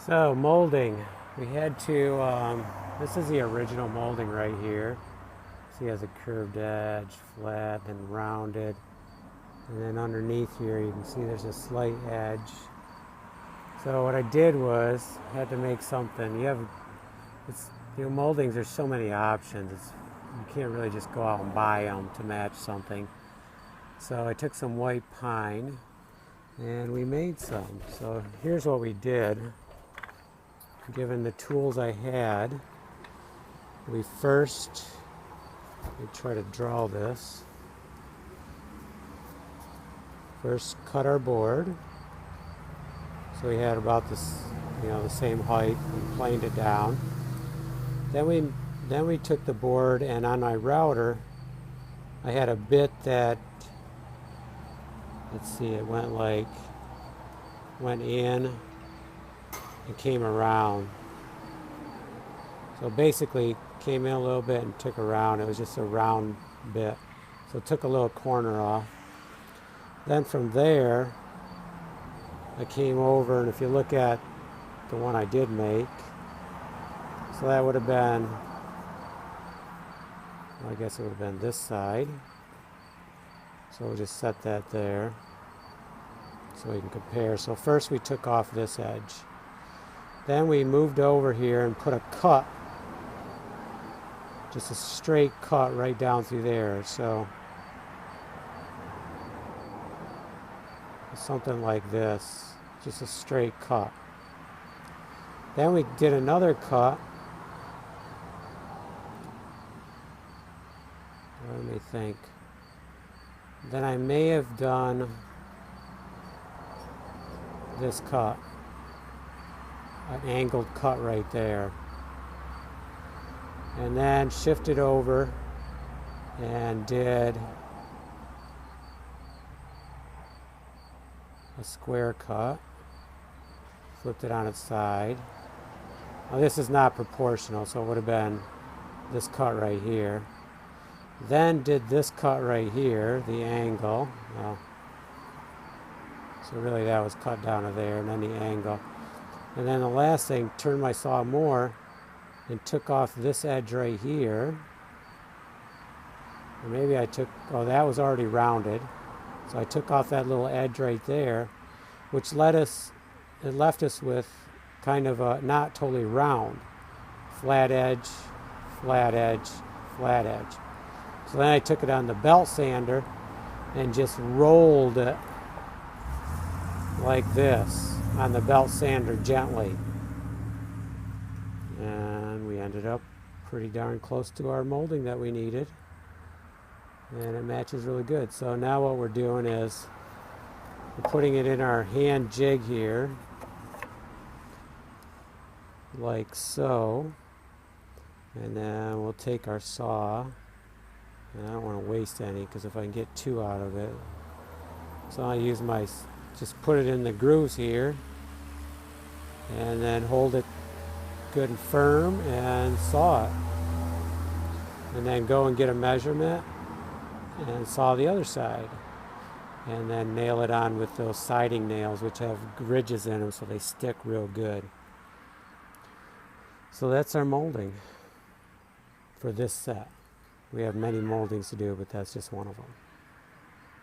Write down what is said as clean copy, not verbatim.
So molding, we had to, this is the original molding right here. See, it has a curved edge, flat, and rounded. And then underneath here, you can see there's a slight edge. So what I did was, had to make something. Moldings, there's so many options. You can't really just go out and buy them to match something. So I took some white pine, and we made some. So here's what we did. Given the tools I had, let me try to draw this. First cut our board. So we had about this, the same height, and planed it down. Then we took the board, and on my router, I had a bit that, let's see, it went in and came around. So basically came in a little bit and took around. It was just a round bit. So it took a little corner off. Then from there, I came over, and if you look at the one I did make, so that would have been, well, I guess it would have been this side. So we'll just set that there so we can compare. So first we took off this edge. Then we moved over here and put a cut, just a straight cut right down through there. So something like this, just a straight cut. Then we did another cut. Let me think. Then I may have done this cut. An angled cut right there, and then shifted over and did a square cut, flipped it on its side. Now this is not proportional, so it would have been this cut right here. Then did this cut right here, the angle. So really that was cut down to there, and then the angle. And then the last thing, turned my saw more and took off this edge right here. Or maybe I took, that was already rounded. So I took off that little edge right there, which left us with kind of a not totally round. Flat edge, flat edge, flat edge. So then I took it on the belt sander and just rolled it like this on the belt sander gently, and we ended up pretty darn close to our molding that we needed, and it matches really good. So now what we're doing is we're putting it in our hand jig here like so, and then we'll take our saw, and I don't want to waste any because if I can get two out of it, so I use just put it in the grooves here and then hold it good and firm and saw it. And then go and get a measurement and saw the other side. And then nail it on with those siding nails, which have ridges in them so they stick real good. So that's our molding for this set. We have many moldings to do, but that's just one of them.